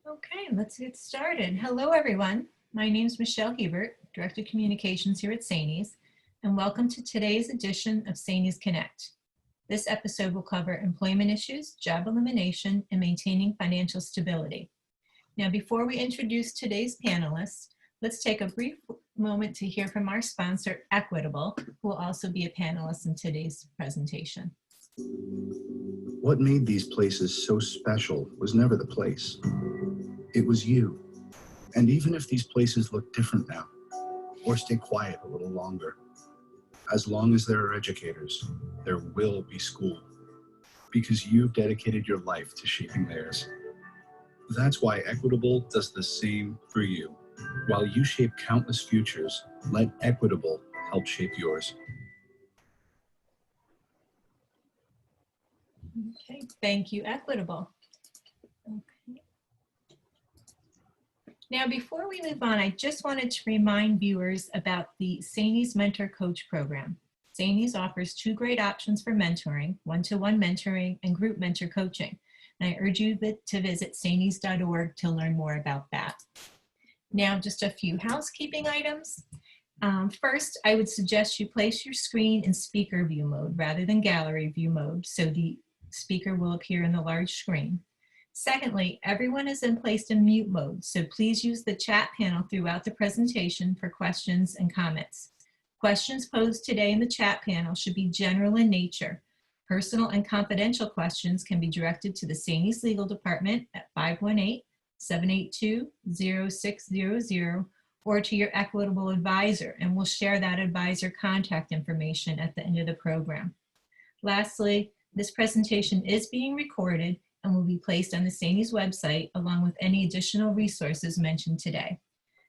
Okay, let's get started. Hello, everyone. My name is Michelle Hebert, Director of Communications here at SAANYS, and welcome to today's edition of SAANYS Connect. This episode will cover employment issues, job elimination, and maintaining financial stability. Now, before we introduce today's panelists, let's take a brief moment to hear from our sponsor, Equitable, who will also be a panelist in today's presentation. What made these places so special was never the place. It was you. And even if these places look different now, or stay quiet a little longer, as long as there are educators, there will be school, because you've dedicated your life to shaping theirs. That's why Equitable does the same for you. While you shape countless futures, let Equitable help shape yours. Okay, thank you, Equitable. Okay. Now, before we move on, I just wanted to remind viewers about the SAANYS Mentor Coach Program. SAANYS offers two great options for mentoring, one-to-one mentoring and group mentor coaching. And I urge you to visit saanys.org to learn more about that. Now, just a few housekeeping items. First, I would suggest you place your screen in speaker view mode rather than gallery view mode, so the speaker will appear in the large screen. Secondly, everyone is placed in mute mode, so please use the chat panel throughout the presentation for questions and comments. Questions posed today in the chat panel should be general in nature. Personal and confidential questions can be directed to the SAANYS Legal Department at 518-782-0600 or to your Equitable advisor, and we'll share that advisor contact information at the end of the program. Lastly, this presentation is being recorded and will be placed on the SAANYS website along with any additional resources mentioned today.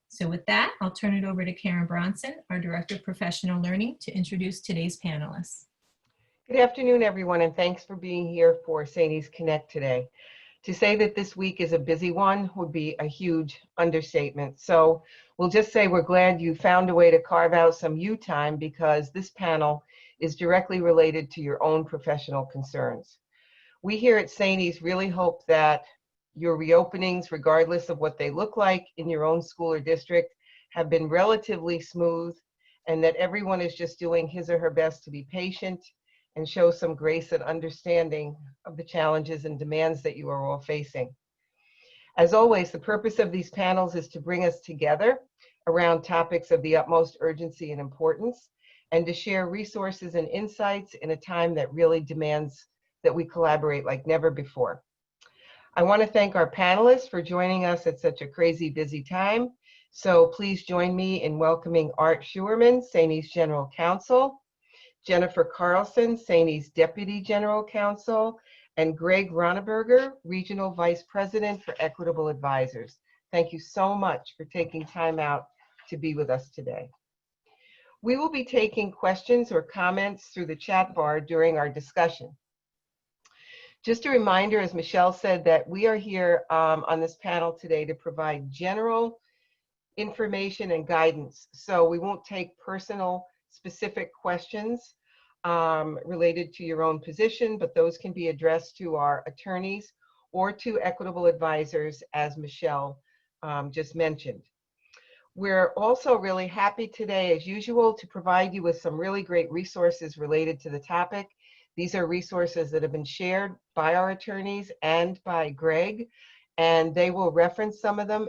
So with that, I'll turn it over to Karen Bronson, our Director of Professional Learning, to introduce today's panelists. Good afternoon, everyone, and thanks for being here for SAANYS Connect today. To say that this week is a busy one would be a huge understatement. So we'll just say we're glad you found a way to carve out some you time, because this panel is directly related to your own professional concerns. We here at SAANYS really hope that your reopenings, regardless of what they look like in your own school or district, have been relatively smooth, and that everyone is just doing his or her best to be patient and show some grace and understanding of the challenges and demands that you are all facing. As always, the purpose of these panels is to bring us together around topics of the utmost urgency and importance, and to share resources and insights in a time that really demands that we collaborate like never before. I want to thank our panelists for joining us at such a crazy busy time. So please join me in welcoming Art Schuerman, SAANYS General Counsel, Jennifer Carlson, SAANYS Deputy General Counsel, and Greg Ronneberger, Regional Vice President for Equitable Advisors. Thank you so much for taking time out to be with us today. We will be taking questions or comments through the chat bar during our discussion. Just a reminder, as Michelle said, that we are here on this panel today to provide general information and guidance. So we won't take personal specific questions related to your own position, but those can be addressed to our attorneys or to Equitable advisors, as Michelle just mentioned. We're also really happy today, as usual, to provide you with some really great resources related to the topic. These are resources that have been shared by our attorneys and by Greg, and they will reference some of them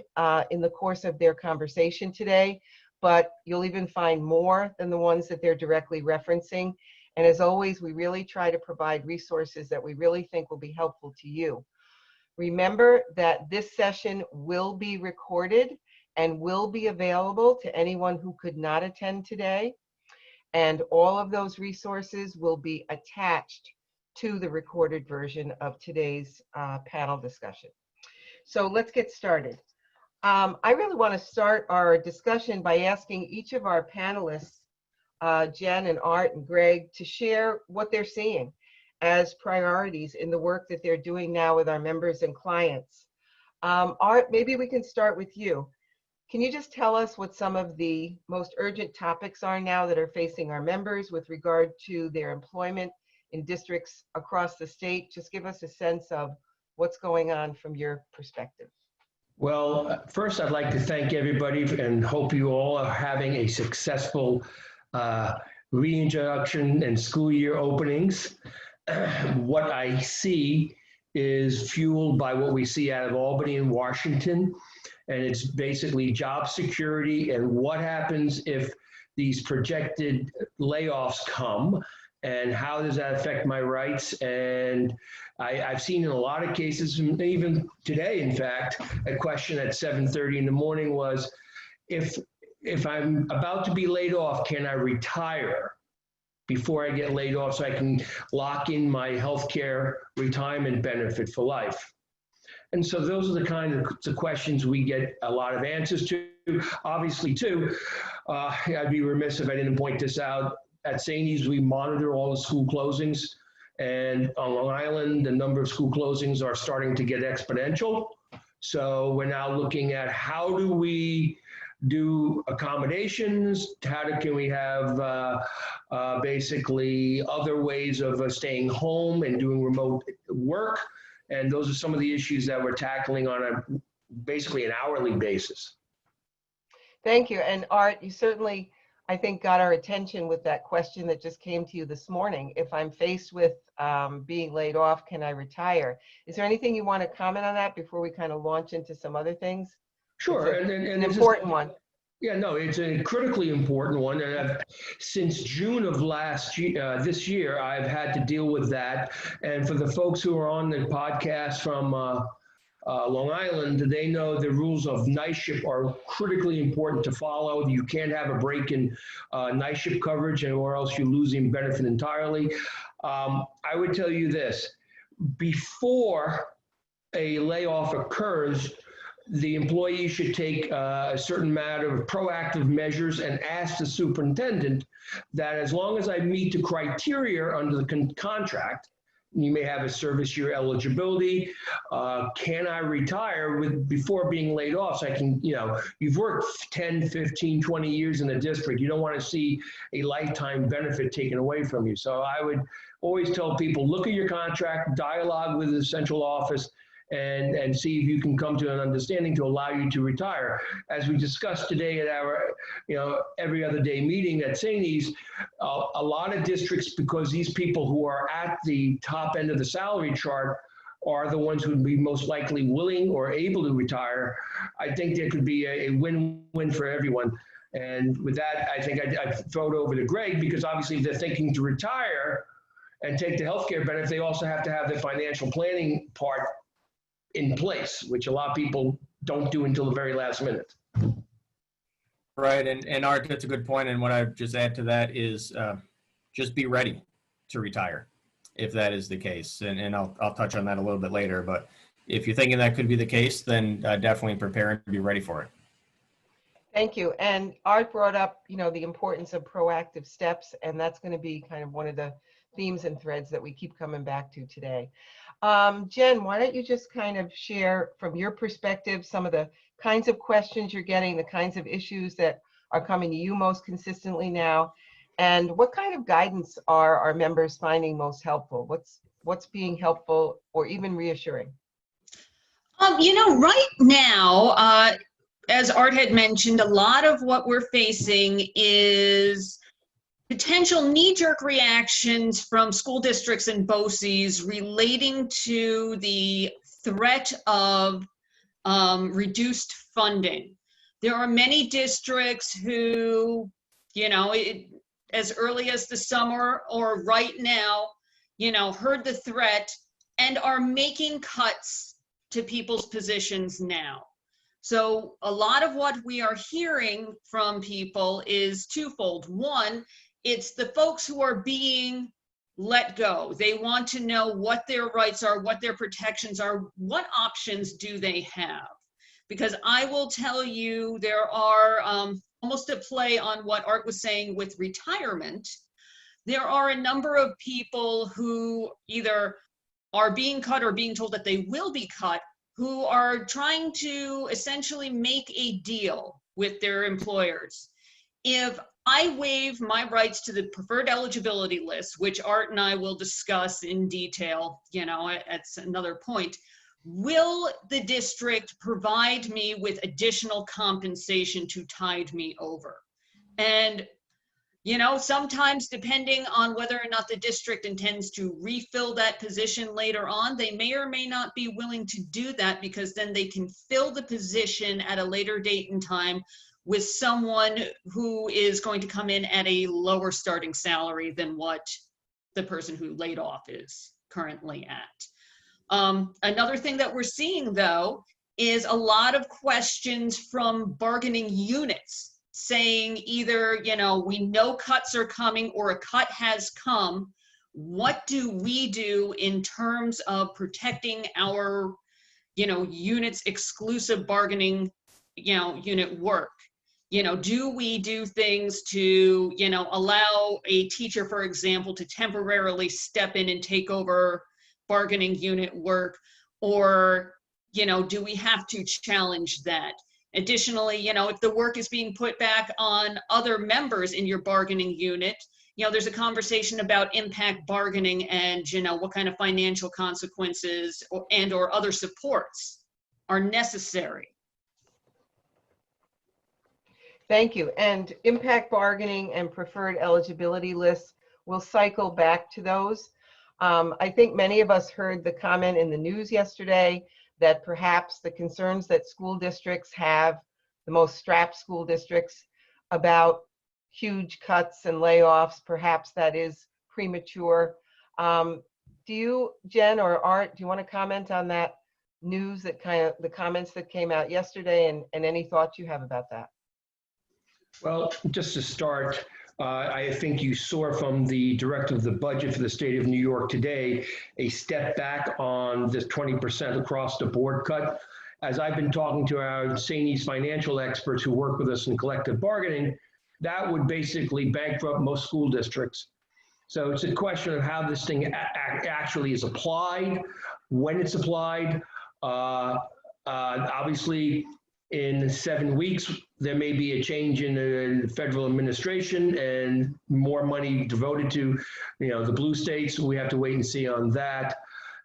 in the course of their conversation today, but you'll even find more than the ones that they're directly referencing. And as always, we really try to provide resources that we really think will be helpful to you. Remember that this session will be recorded and will be available to anyone who could not attend today. And all of those resources will be attached to the recorded version of today's panel discussion. So let's get started. I really want to start our discussion by asking each of our panelists, Jen and Art and Greg, to share what they're seeing as priorities in the work that they're doing now with our members and clients. Art, maybe we can start with you. Can you just tell us what some of the most urgent topics are now that are facing our members with regard to their employment in districts across the state? Just give us a sense of what's going on from your perspective. Well, first, I'd like to thank everybody and hope you all are having a successful reintroduction and school year openings. What I see is fueled by what we see out of Albany and Washington, and it's basically job security and what happens if these projected layoffs come, and how does that affect my rights? And I've seen in a lot of cases, even today, in fact, a question at 7:30 in the morning was, if I'm about to be laid off, can I retire before I get laid off so I can lock in my healthcare retirement benefit for life? And so those are the kind of the questions we get a lot of answers to. Obviously, too, I'd be remiss if I didn't point this out. At SAANYS, we monitor all the school closings. And on Long Island, the number of school closings are starting to get exponential. So we're now looking at how do we do accommodations, can we have basically other ways of staying home and doing remote work. And those are some of the issues that we're tackling on basically an hourly basis. Thank you. And Art, you certainly, I think, got our attention with that question that just came to you this morning. If I'm faced with being laid off, can I retire? Is there anything you want to comment on that before we kind of launch into some other things? Sure. It's an important one. Yeah, no, it's a critically important one. And since June of this year, I've had to deal with that. And for the folks who are on the podcast from Long Island, they know the rules of night shift are critically important to follow. You can't have a break in night shift coverage, or else you're losing benefit entirely. I would tell you this: before a layoff occurs, the employee should take a certain amount of proactive measures and ask the superintendent that as long as I meet the criteria under the contract, you may have a service year eligibility, can I retire before being laid off? So I can, you've worked 10, 15, 20 years in the district. You don't want to see a lifetime benefit taken away from you. So I would always tell people, look at your contract, dialogue with the central office, and see if you can come to an understanding to allow you to retire. As we discussed today at our, every other day meeting at SAANYS, a lot of districts, because these people who are at the top end of the salary chart are the ones who would be most likely willing or able to retire, I think there could be a win-win for everyone. And with that, I think I'd throw it over to Greg, because obviously if they're thinking to retire and take the healthcare benefit, they also have to have the financial planning part in place, which a lot of people don't do until the very last minute. Right, and Art, that's a good point. And what I just add to that is just be ready to retire if that is the case. And I'll touch on that a little bit later. But if you're thinking that could be the case, then definitely prepare and be ready for it. Thank you. And Art brought up, the importance of proactive steps, and that's going to be kind of one of the themes and threads that we keep coming back to today. Jen, why don't you just kind of share from your perspective some of the kinds of questions you're getting, the kinds of issues that are coming to you most consistently now, and what kind of guidance are our members finding most helpful? What's being helpful or even reassuring? Right now, as Art had mentioned, a lot of what we're facing is potential knee-jerk reactions from school districts and BOCES relating to the threat of reduced funding. There are many districts who, as early as the summer or right now, heard the threat and are making cuts to people's positions now. So a lot of what we are hearing from people is twofold. One, it's the folks who are being let go. They want to know what their rights are, what their protections are, what options do they have? Because I will tell you, there are almost a play on what Art was saying with retirement. There are a number of people who either are being cut or being told that they will be cut, who are trying to essentially make a deal with their employers. If I waive my rights to the preferred eligibility list, which Art and I will discuss in detail, at another point, will the district provide me with additional compensation to tide me over? And, you know, sometimes depending on whether or not the district intends to refill that position later on, they may or may not be willing to do that, because then they can fill the position at a later date and time with someone who is going to come in at a lower starting salary than what the person who laid off is currently at. Another thing that we're seeing, though, is a lot of questions from bargaining units saying either, you know, we know cuts are coming or a cut has come. What do we do in terms of protecting our, you know, units' exclusive bargaining, you know, unit work? You know, do we do things to, you know, allow a teacher, for example, to temporarily step in and take over bargaining unit work? Or, you know, do we have to challenge that? Additionally, you know, if the work is being put back on other members in your bargaining unit, you know, there's a conversation about impact bargaining and, you know, what kind of financial consequences or other supports are necessary. Thank you. And impact bargaining and preferred eligibility lists, we'll cycle back to those. I think many of us heard the comment in the news yesterday that perhaps the concerns that school districts have, the most strapped school districts, about huge cuts and layoffs, perhaps that is premature. Do you, Jen or Art, do you want to comment on that news, that kind of the comments that came out yesterday, and any thoughts you have about that? Well, just to start, I think you saw from the director of the budget for the state of New York today a step back on this 20% across the board cut. As I've been talking to our SAANYS financial experts who work with us in collective bargaining, that would basically bankrupt most school districts. So it's a question of how this thing actually is applied, when it's applied. Obviously, in 7 weeks, there may be a change in the federal administration and more money devoted to, you know, the blue states. We have to wait and see on that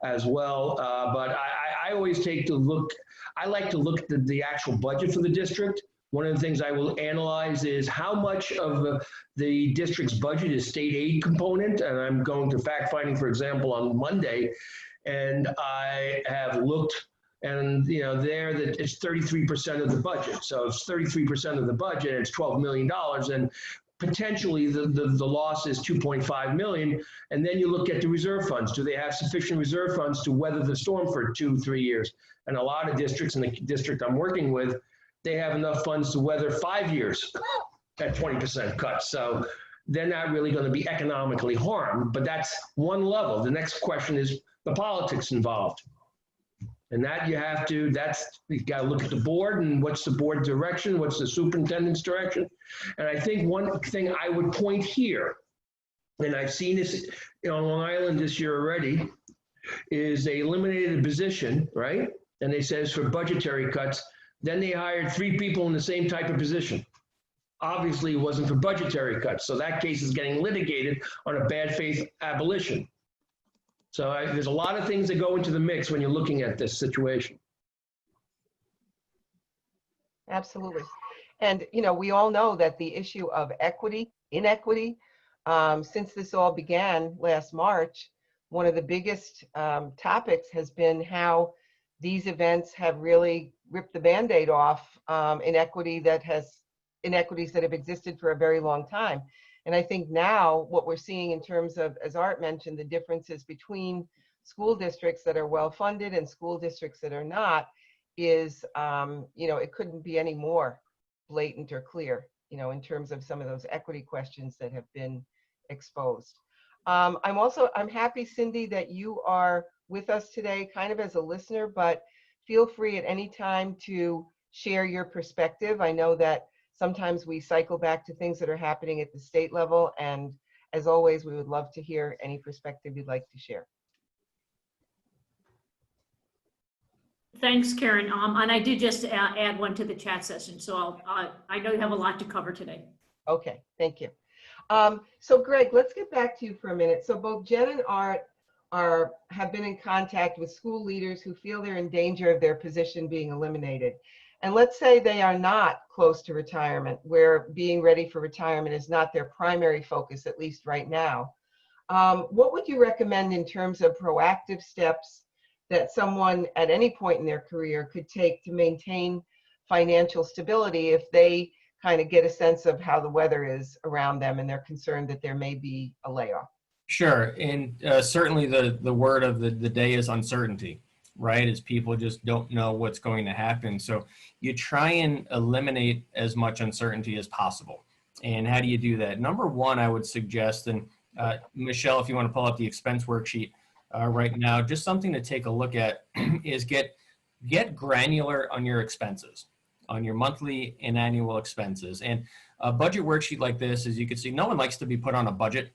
as well. But I always take the look. I like to look at the actual budget for the district. One of the things I will analyze is how much of the district's budget is state aid component. And I'm going to fact finding, for example, on Monday, and I have looked. And, you know, there that it's 33% of the budget. So it's 33% of the budget, it's $12 million. And potentially the loss is 2.5 million. And then you look at the reserve funds. Do they have sufficient reserve funds to weather the storm for 2-3 years? And a lot of districts, in the district I'm working with, they have enough funds to weather 5 years at 20% cuts. So they're not really going to be economically harmed, but that's one level. The next question is the politics involved. And that you have to, you got to look at the board and what's the board direction, what's the superintendent's direction. And I think one thing I would point here, and I've seen this on Long Island this year already, is they eliminated a position, right? And they says for budgetary cuts, then they hired 3 people in the same type of position. Obviously, it wasn't for budgetary cuts. So that case is getting litigated on a bad faith abolition. So there's a lot of things that go into the mix when you're looking at this situation. Absolutely. And, you know, we all know that the issue of inequity, since this all began last March, one of the biggest topics has been how these events have really ripped the Band-Aid off inequities that have existed for a very long time. And I think now what we're seeing in terms of, as Art mentioned, the differences between school districts that are well-funded and school districts that are not is, you know, it couldn't be any more blatant or clear, you know, in terms of some of those equity questions that have been exposed. I'm happy, Cindy, that you are with us today kind of as a listener, but feel free at any time to share your perspective. I know that sometimes we cycle back to things that are happening at the state level. And as always, we would love to hear any perspective you'd like to share. Thanks, Karen. And I did just add one to the chat session. So I know you have a lot to cover today. Okay, thank you. So Greg, let's get back to you for a minute. So both Jen and Art have been in contact with school leaders who feel they're in danger of their position being eliminated. And let's say they are not close to retirement, where being ready for retirement is not their primary focus, at least right now. What would you recommend in terms of proactive steps that someone at any point in their career could take to maintain financial stability if they kind of get a sense of how the weather is around them and they're concerned that there may be a layoff? Sure, and certainly the word of the day is uncertainty, right? As people just don't know what's going to happen. So you try and eliminate as much uncertainty as possible. And how do you do that? Number one, I would suggest, and Michelle, if you want to pull up the expense worksheet right now, just something to take a look at is get granular on your expenses, on your monthly and annual expenses. And a budget worksheet like this, as you can see, no one likes to be put on a budget.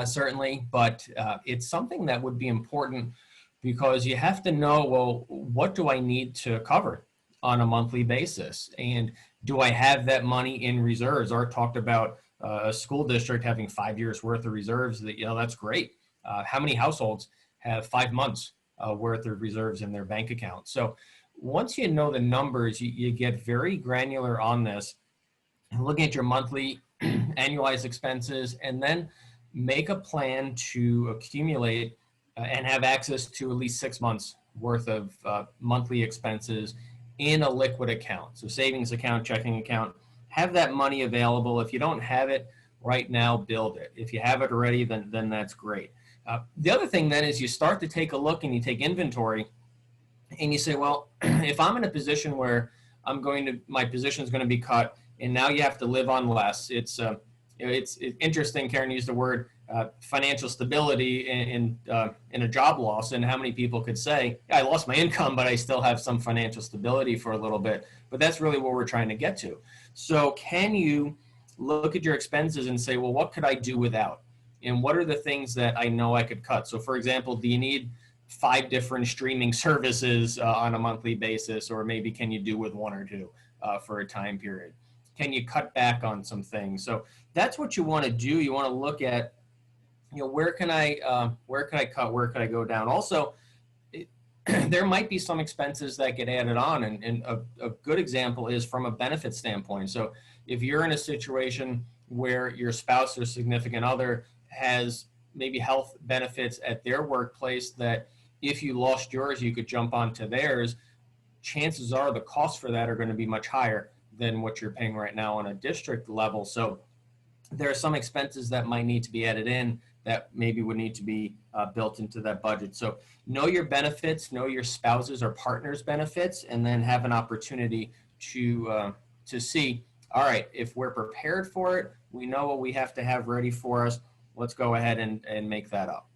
Certainly, but it's something that would be important because you have to know, well, what do I need to cover on a monthly basis? And do I have that money in reserves? Art talked about a school district having 5 years worth of reserves. That, that's great. How many households have 5 months worth of reserves in their bank account? So once you know the numbers, you get very granular on this, looking at your monthly annualized expenses, and then make a plan to accumulate and have access to at least 6 months worth of monthly expenses in a liquid account. So savings account, checking account, have that money available. If you don't have it right now, build it. If you have it already, then that's great. The other thing then is you start to take a look and you take inventory and you say, well, if I'm in a position where my position is going to be cut and now you have to live on less, it's interesting. Karen used the word financial stability in a job loss, and how many people could say, yeah, I lost my income, but I still have some financial stability for a little bit. But that's really what we're trying to get to. So can you look at your expenses and say, well, what could I do without? And what are the things that I know I could cut? So for example, do you need 5 different streaming services on a monthly basis, or maybe can you do with 1 or 2 for a time period? Can you cut back on some things? So that's what you want to do. You want to look at, where can I cut? Where can I go down? Also, there might be some expenses that get added on, and a good example is from a benefit standpoint. So if you're in a situation where your spouse or significant other has maybe health benefits at their workplace that if you lost yours, you could jump onto theirs, chances are the costs for that are going to be much higher than what you're paying right now on a district level. So there are some expenses that might need to be added in that maybe would need to be built into that budget. So know your benefits, know your spouses or partners' benefits, and then have an opportunity to see, all right, if we're prepared for it, we know what we have to have ready for us, let's go ahead and make that up.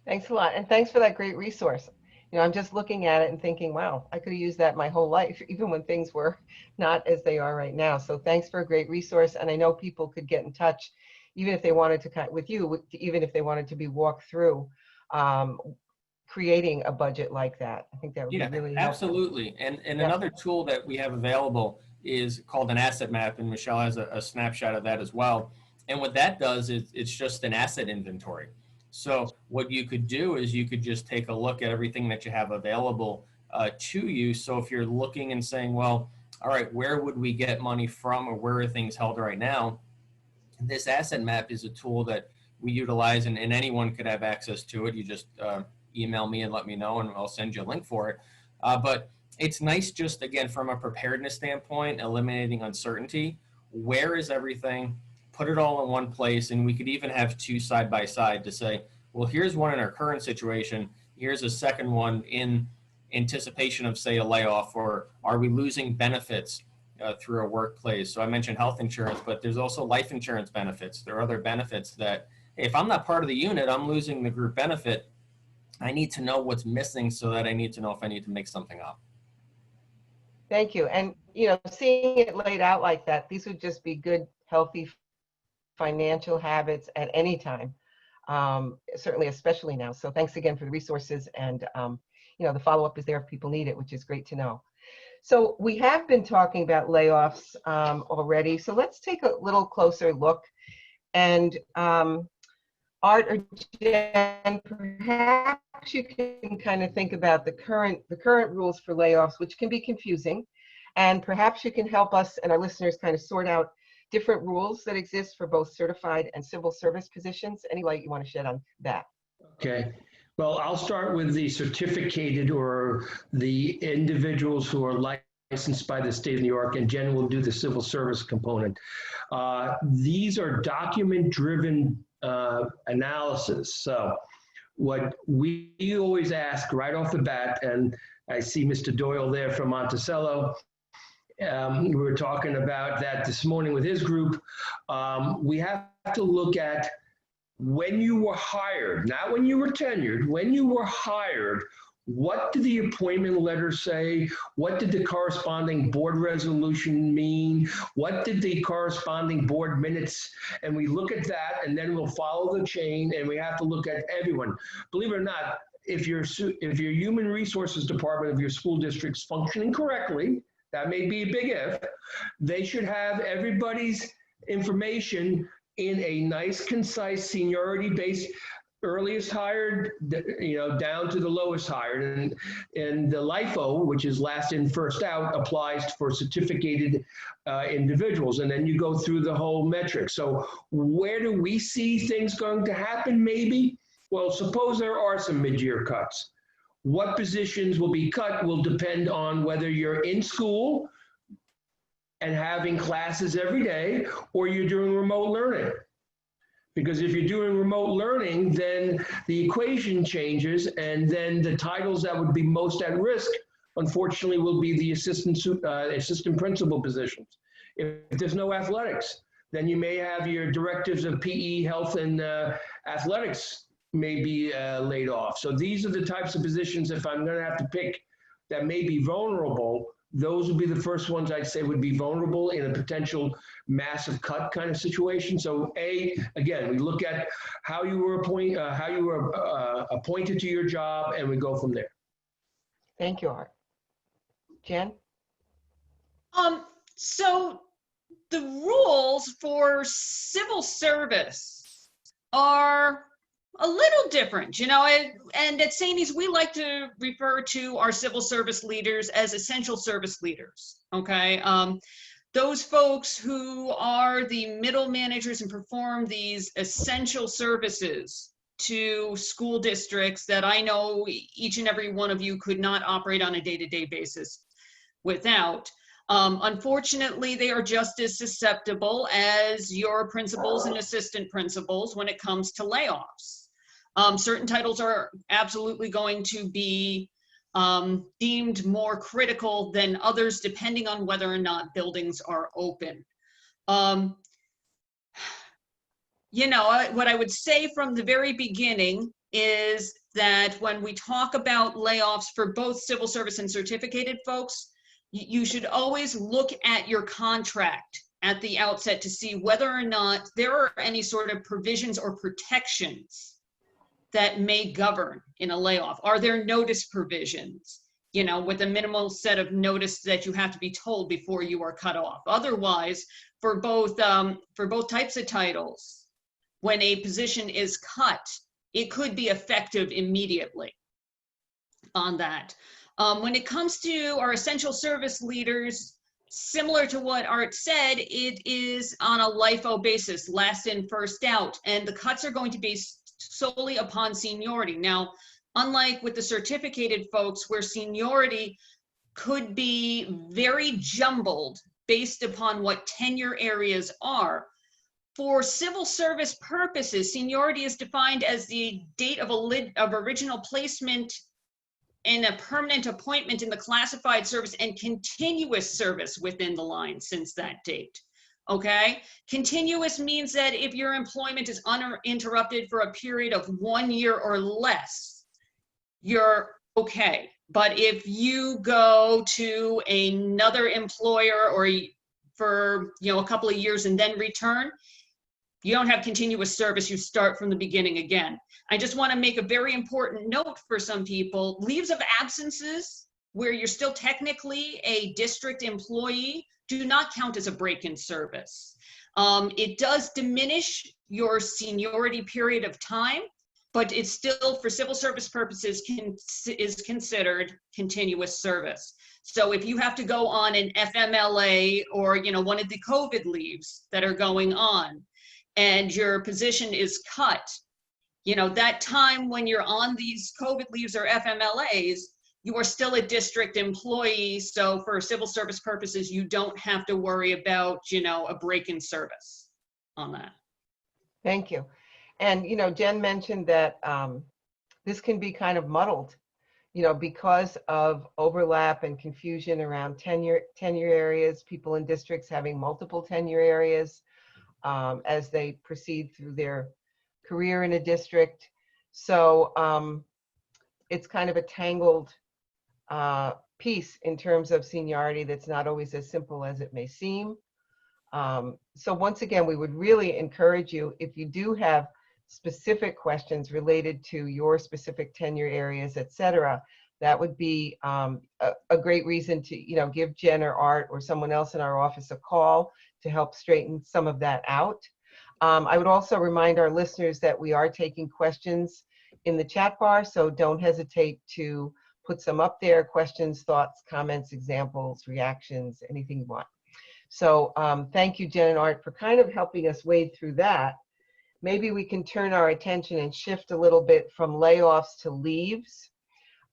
Thanks a lot. And thanks for that great resource. I'm just looking at it and thinking, wow, I could have used that my whole life, even when things were not as they are right now. So thanks for a great resource. And I know people could get in touch, even if they wanted to with you, even if they wanted to be walked through creating a budget like that. I think that would be really helpful. Absolutely. And another tool that we have available is called an asset map, and Michelle has a snapshot of that as well. And what that does is it's just an asset inventory. So what you could do is you could just take a look at everything that you have available to you. So if you're looking and saying, well, all right, where would we get money from, or where are things held right now? This asset map is a tool that we utilize, and anyone could have access to it. You just email me and let me know, and I'll send you a link for it. But it's nice just, again, from a preparedness standpoint, eliminating uncertainty. Where is everything? Put it all in one place, and we could even have 2 side by side to say, well, here's one in our current situation. Here's a second one in anticipation of, say, a layoff, or are we losing benefits through a workplace? So I mentioned health insurance, but there's also life insurance benefits. There are other benefits that, hey, if I'm not part of the unit, I'm losing the group benefit. I need to know what's missing so that I need to know if I need to make something up. Thank you. And, seeing it laid out like that, these would just be good, healthy financial habits at any time, certainly, especially now. So thanks again for the resources, and the follow-up is there if people need it, which is great to know. So we have been talking about layoffs already. So let's take a little closer look. And Art or Jen, perhaps you can kind of think about the current rules for layoffs, which can be confusing. And perhaps you can help us and our listeners kind of sort out different rules that exist for both certified and civil service positions. Any light you want to shed on that? Okay. Well, I'll start with the certificated or the individuals who are licensed by the state of New York, and Jen will do the civil service component. These are document-driven analysis. So what we always ask right off the bat, and I see Mr. Doyle there from Monticello, we were talking about that this morning with his group. We have to look at when you were hired, not when you were tenured, when you were hired, what did the appointment letter say? What did the corresponding board resolution mean? What did the corresponding board minutes? And we look at that, and then we'll follow the chain, and we have to look at everyone. Believe it or not, if your human resources department of your school district's functioning correctly, that may be a big if, they should have everybody's information in a nice, concise, seniority-based, earliest hired, down to the lowest hired. And the LIFO, which is last in, first out, applies for certificated individuals. And then you go through the whole metric. So where do we see things going to happen? Maybe. Well, suppose there are some mid-year cuts. What positions will be cut will depend on whether you're in school and having classes every day, or you're doing remote learning. Because if you're doing remote learning, then the equation changes, and then the titles that would be most at risk, unfortunately, will be the assistant principal positions. If there's no athletics, then you may have your directives of PE, health, and athletics may be laid off. So these are the types of positions, if I'm going to have to pick, that may be vulnerable. Those would be the first ones I'd say would be vulnerable in a potential massive cut kind of situation. So again, we look at how you were appointed to your job, and we go from there. Thank you, Art. Jen? So the rules for civil service are a little different, and at SAANYS, we like to refer to our civil service leaders as essential service leaders, okay? Those folks who are the middle managers and perform these essential services to school districts that I know each and every one of you could not operate on a day-to-day basis without. Unfortunately, they are just as susceptible as your principals and assistant principals when it comes to layoffs. Certain titles are absolutely going to be deemed more critical than others, depending on whether or not buildings are open. What I would say from the very beginning is that when we talk about layoffs for both civil service and certificated folks, you should always look at your contract at the outset to see whether or not there are any sort of provisions or protections that may govern in a layoff. Are there notice provisions, with a minimal set of notice that you have to be told before you are cut off? Otherwise, for both types of titles, when a position is cut, it could be effective immediately on that. When it comes to our essential service leaders, similar to what Art said, it is on a LIFO basis, last in, first out, and the cuts are going to be solely upon seniority. Now, unlike with the certificated folks where seniority could be very jumbled based upon what tenure areas are, for civil service purposes, seniority is defined as the date of original placement in a permanent appointment in the classified service and continuous service within the line since that date. Okay, continuous means that if your employment is uninterrupted for a period of 1 year or less, you're okay. But if you go to another employer or for a couple of years and then return, you don't have continuous service, you start from the beginning again. I just want to make a very important note for some people. Leaves of absences, where you're still technically a district employee, do not count as a break in service. It does diminish your seniority period of time, but it's still, for civil service purposes, is considered continuous service. So if you have to go on an FMLA or, one of the COVID leaves that are going on, and your position is cut, that time when you're on these COVID leaves or FMLAs, you are still a district employee. So for civil service purposes, you don't have to worry about, a break in service on that. Thank you. And, Jen mentioned that this can be kind of muddled, because of overlap and confusion around tenure areas, people in districts having multiple tenure areas as they proceed through their career in a district. So it's kind of a tangled piece in terms of seniority that's not always as simple as it may seem. So once again, we would really encourage you, if you do have specific questions related to your specific tenure areas, et cetera, that would be a great reason to, give Jen or Art or someone else in our office a call to help straighten some of that out. I would also remind our listeners that we are taking questions in the chat bar, so don't hesitate to put some up there, questions, thoughts, comments, examples, reactions, anything you want. So thank you, Jen and Art, for kind of helping us wade through that. Maybe we can turn our attention and shift a little bit from layoffs to leaves,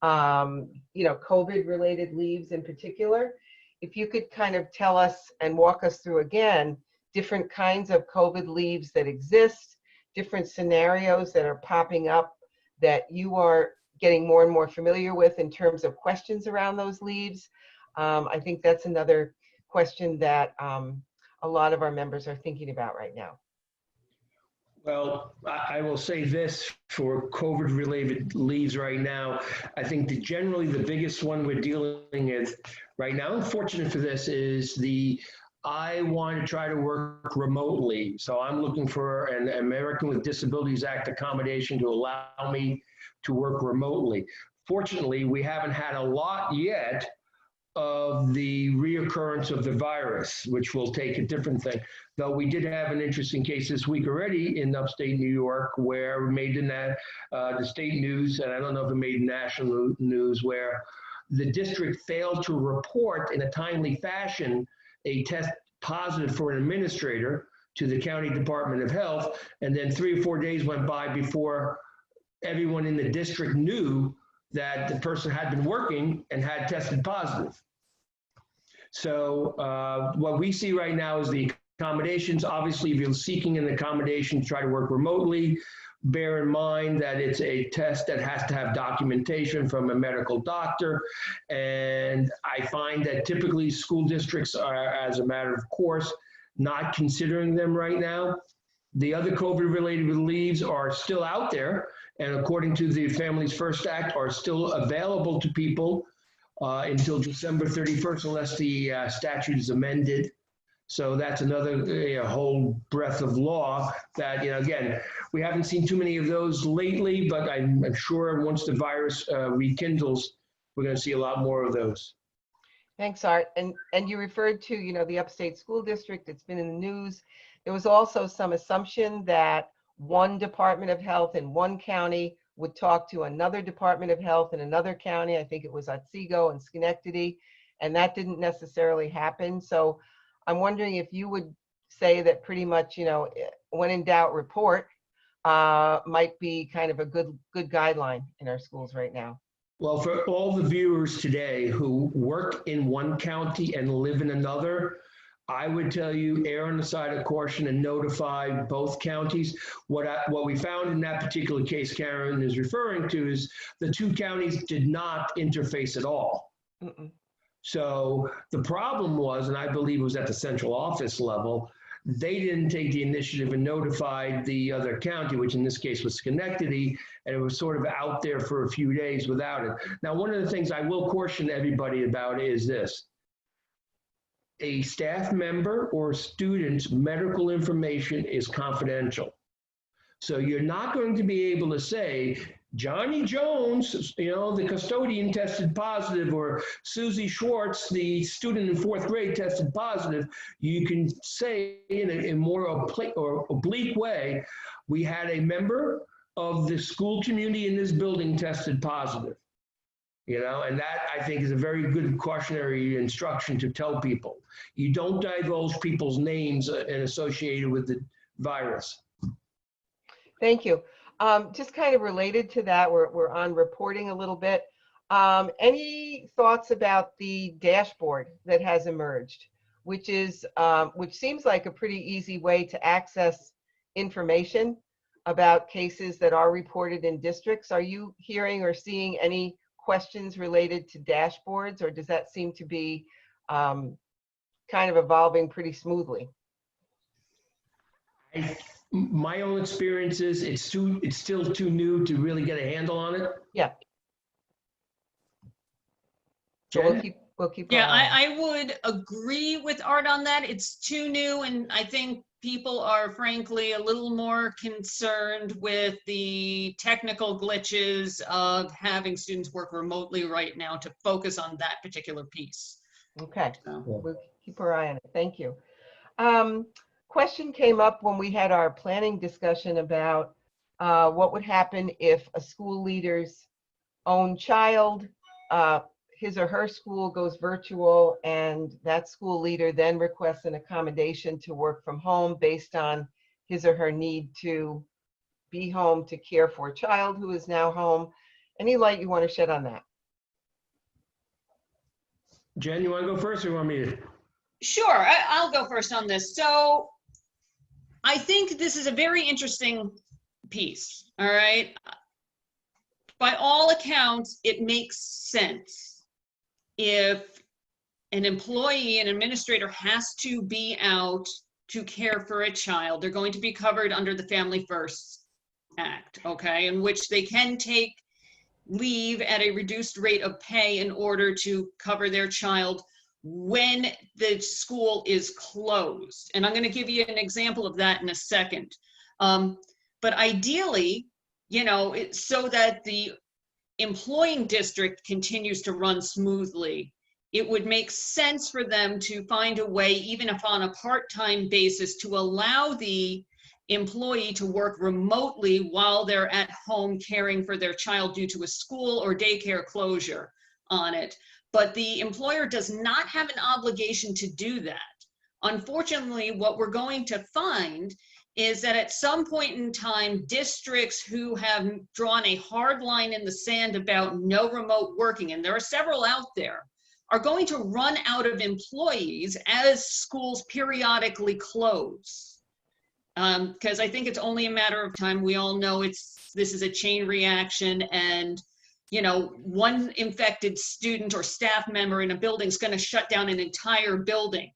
COVID-related leaves in particular. If you could kind of tell us and walk us through again, different kinds of COVID leaves that exist, different scenarios that are popping up that you are getting more and more familiar with in terms of questions around those leaves. I think that's another question that a lot of our members are thinking about right now. Well, I will say this for COVID-related leaves right now. I think that generally the biggest one we're dealing with right now, unfortunate for this, is I want to try to work remotely. So I'm looking for an American with Disabilities Act accommodation to allow me to work remotely. Fortunately, we haven't had a lot yet of the reoccurrence of the virus, which will take a different thing. Though we did have an interesting case this week already in upstate New York where we made the state news, and I don't know if it made national news, where the district failed to report in a timely fashion a test positive for an administrator to the county Department of Health, and then 3 or 4 days went by before everyone in the district knew that the person had been working and had tested positive. So what we see right now is the accommodations. Obviously, if you're seeking an accommodation to try to work remotely, bear in mind that it's a test that has to have documentation from a medical doctor. And I find that typically school districts are, as a matter of course, not considering them right now. The other COVID-related leaves are still out there, and according to the Families First Act, are still available to people until December 31st, unless the statute is amended. So that's another whole breadth of law that, again, we haven't seen too many of those lately, but I'm sure once the virus rekindles, we're going to see a lot more of those. Thanks, Art. And you referred to, the upstate school district. It's been in the news. There was also some assumption that one Department of Health in one county would talk to another Department of Health in another county. I think it was Otsego and Schenectady, and that didn't necessarily happen. So I'm wondering if you would say that pretty much, when in doubt, report might be kind of a good guideline in our schools right now. Well, for all the viewers today who work in one county and live in another, I would tell you, err on the side of caution and notify both counties. What we found in that particular case Karen is referring to is the two counties did not interface at all. Mm-mm. So the problem was, and I believe it was at the central office level, they didn't take the initiative and notified the other county, which in this case was Schenectady, and it was sort of out there for a few days without it. Now, one of the things I will caution everybody about is this. A staff member or student's medical information is confidential. So you're not going to be able to say, Johnny Jones, the custodian tested positive, or Susie Schwartz, the student in 4th grade tested positive, you can say in a more oblique way, we had a member of the school community in this building tested positive. And that I think is a very good cautionary instruction to tell people. You don't divulge people's names and associated with the virus. Thank you. Just kind of related to that, we're on reporting a little bit. Any thoughts about the dashboard that has emerged, which seems like a pretty easy way to access information about cases that are reported in districts? Are you hearing or seeing any questions related to dashboards, or does that seem to be kind of evolving pretty smoothly? My own experience is it's still too new to really get a handle on it. Yeah. So we'll keep Yeah, going. I would agree with Art on that. It's too new, and I think people are frankly a little more concerned with the technical glitches of having students work remotely right now to focus on that particular piece. Okay, So. we'll keep our eye on it. Thank you. Question came up when we had our planning discussion about what would happen if a school leader's own child, his or her school goes virtual, and that school leader then requests an accommodation to work from home based on his or her need to be home to care for a child who is now home. Any light you want to shed on that? Jen, you want to go first or you want me to? Sure, I'll go first on this. So I think this is a very interesting piece, all right? By all accounts, it makes sense. If an employee, an administrator has to be out to care for a child, they're going to be covered under the Family First Act, okay? In which they can take leave at a reduced rate of pay in order to cover their child when the school is closed. And I'm going to give you an example of that in a second. But ideally, so that the employing district continues to run smoothly, it would make sense for them to find a way, even if on a part-time basis, to allow the employee to work remotely while they're at home caring for their child due to a school or daycare closure on it. But the employer does not have an obligation to do that. Unfortunately, what we're going to find is that at some point in time, districts who have drawn a hard line in the sand about no remote working, and there are several out there, are going to run out of employees as schools periodically close. Because I think it's only a matter of time. We all know this is a chain reaction, and one infected student or staff member in a building is going to shut down an entire building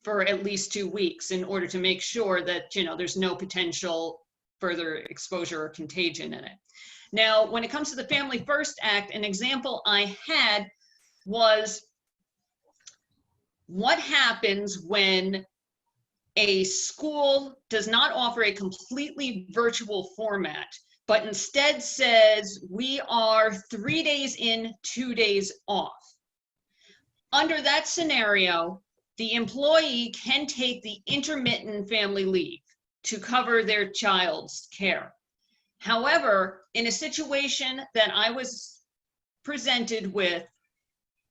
for at least 2 weeks in order to make sure that there's no potential further exposure or contagion in it. Now, when it comes to the Family First Act, an example I had was what happens when a school does not offer a completely virtual format, but instead says we are 3 days in, 2 days off. Under that scenario, the employee can take the intermittent family leave to cover their child's care. However, in a situation that I was presented with,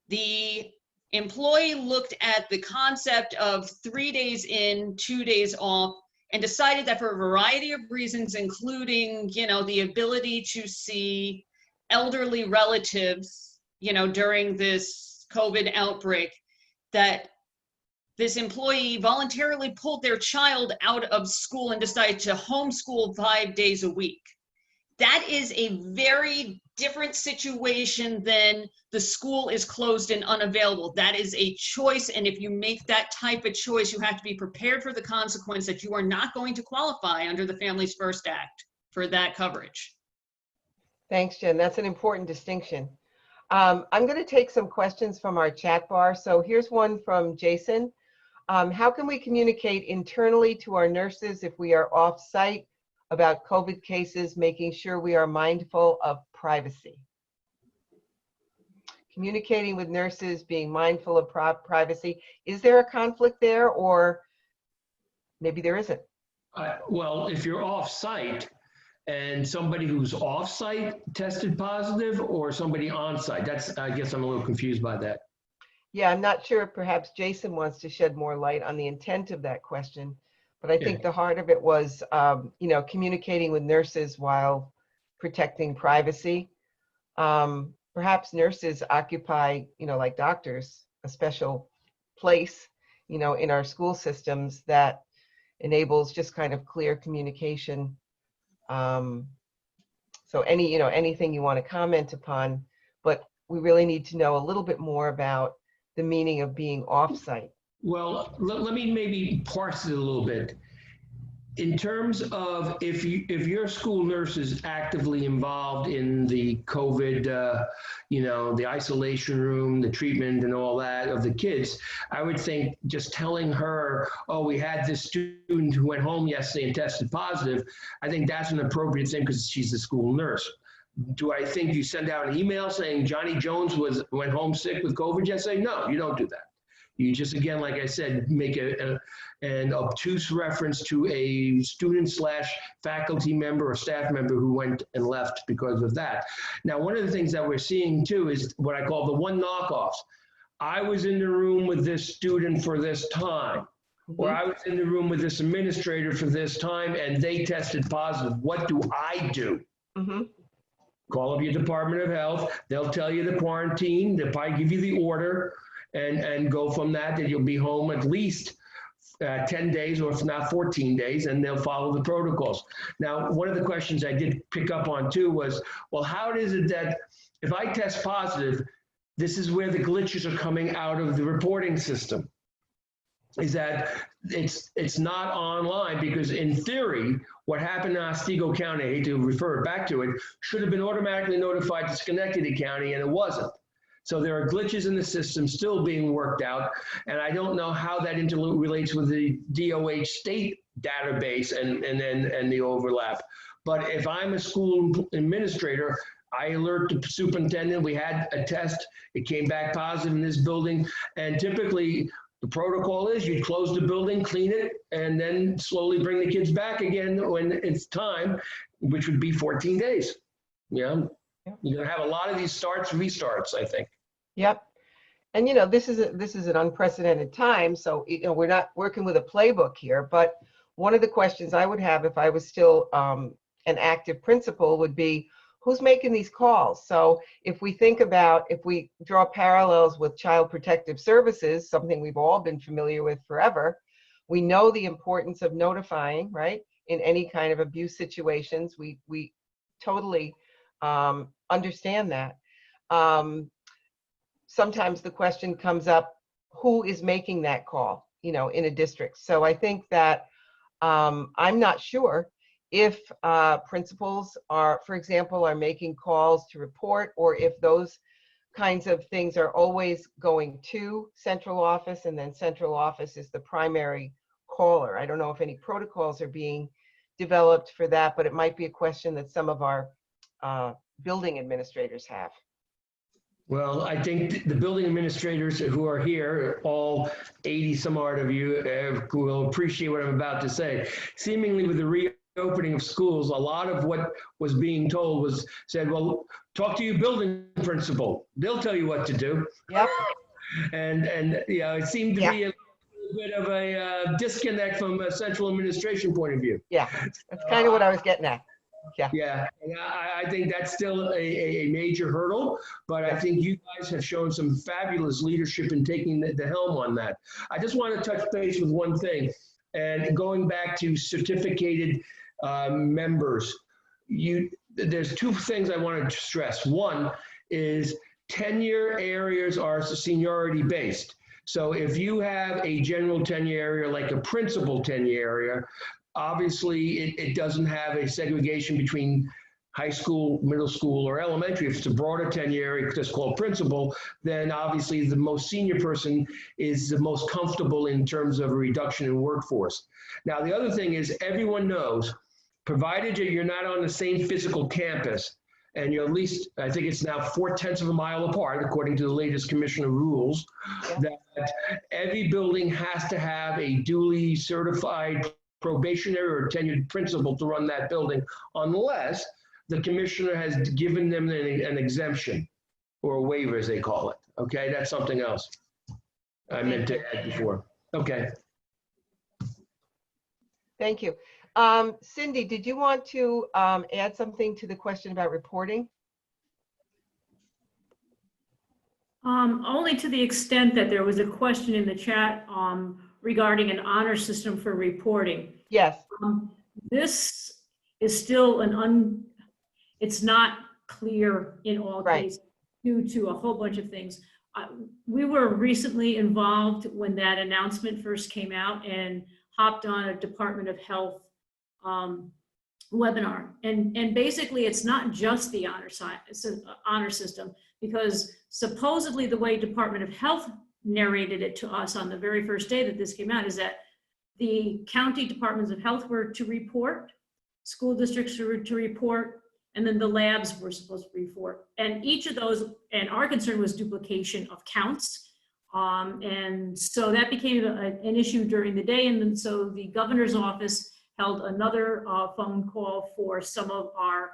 the employee looked at the concept of 3 days in, 2 days off, and decided that for a variety of reasons, including, the ability to see elderly relatives, during this COVID outbreak, that this employee voluntarily pulled their child out of school and decided to homeschool 5 days a week. That is a very different situation than the school is closed and unavailable. That is a choice, and if you make that type of choice, you have to be prepared for the consequence that you are not going to qualify under the Families First Act for that coverage. Thanks, Jen. That's an important distinction. I'm going to take some questions from our chat bar. So here's one from Jason. How can we communicate internally to our nurses if we are off-site? about COVID cases, making sure we are mindful of privacy. Communicating with nurses, being mindful of privacy. Is there a conflict there, or maybe there isn't? Well, if you're off-site and somebody who's off-site tested positive or somebody on-site, I guess I'm a little confused by that. Yeah, I'm not sure. Perhaps Jason wants to shed more light on the intent of that question, but I think the heart of it was, communicating with nurses while protecting privacy. Perhaps nurses occupy, like doctors, a special place, in our school systems that enables just kind of clear communication. So anything you want to comment upon, but we really need to know a little bit more about the meaning of being off-site. Well, let me maybe parse it a little bit. In terms of if your school nurse is actively involved in the COVID, the isolation room, the treatment and all that of the kids, I would think just telling her, oh, we had this student who went home yesterday and tested positive, I think that's an appropriate thing because she's the school nurse. Do I think you send out an email saying Johnny Jones went home sick with COVID yesterday? No, you don't do that. You just, again, like I said, make an obtuse reference to a student/faculty member or staff member who went and left because of that. Now, one of the things that we're seeing too is what I call the one knockoffs. I was in the room with this student for this time, or I was in the room with this administrator for this time and they tested positive. What do I do? Call up your Department of Health. They'll tell you the quarantine. They'll probably give you the order. And go from that you'll be home at least 10 days, or if not 14 days, and they'll follow the protocols. Now, one of the questions I did pick up on too was, well, how is it that if I test positive, this is where the glitches are coming out of the reporting system? Is that it's not online, because in theory, what happened in Otsego County, I hate to refer back to it, should have been automatically notified to Schenectady County, and it wasn't. So there are glitches in the system still being worked out, and I don't know how that interrelates with the DOH state database and the overlap. But if I'm a school administrator, I alert the superintendent, we had a test, it came back positive in this building, and typically the protocol is you close the building, clean it, and then slowly bring the kids back again when it's time, which would be 14 days. Yeah. You're gonna have a lot of these restarts, I think. Yep. And this is an unprecedented time, so we're not working with a playbook here. But one of the questions I would have if I was still an active principal would be, who's making these calls? So if we draw parallels with Child Protective Services, something we've all been familiar with forever, we know the importance of notifying, right? In any kind of abuse situations, we totally understand that. Sometimes the question comes up, who is making that call, in a district? So I think that I'm not sure if principals for example, are making calls to report, or if those kinds of things are always going to central office, and then central office is the primary caller. I don't know if any protocols are being developed for that, but it might be a question that some of our building administrators have. Well, I think the building administrators who are here, all 80 some odd of you, will appreciate what I'm about to say. Seemingly with the reopening of schools, a lot of what was being told said, well, talk to your building principal. They'll tell you what to do. Yep. And it seemed to be a bit of a disconnect from a central administration point of view. Yeah, that's kind of what I was getting at. Yeah, and I think that's still a major hurdle, but I think you guys have shown some fabulous leadership in taking the helm on that. I just want to touch base with one thing, and going back to certificated members, there's two things I want to stress. One is tenure areas are seniority based. So if you have a general tenure area, like a principal tenure area, obviously it doesn't have a segregation between high school, middle school, or elementary. If it's a broader tenure area, just called principal, then obviously the most senior person is the most comfortable in terms of a reduction in workforce. Now, the other thing is everyone knows provided that you're not on the same physical campus, and you're at least, I think it's now 4/10 of a mile apart, according to the latest commissioner rules, Yeah. that every building has to have a duly certified probationary or tenured principal to run that building, unless the commissioner has given them an exemption or a waiver, as they call it. Okay, that's something else I meant to add before. Okay. Thank you. Cindy, did you want to add something to the question about reporting? Only to the extent that there was a question in the chat regarding an honor system for reporting. Yes. This is still it's not clear in all Right. cases due to a whole bunch of things. We were recently involved when that announcement first came out and hopped on a Department of Health webinar. And basically it's not just the honor system, because supposedly the way Department of Health narrated it to us on the very first day that this came out is that the county departments of health were to report, school districts were to report, and then the labs were supposed to report. And each of those, and our concern was duplication of counts. And so that became an issue during the day. And then so the governor's office held another phone call for some of our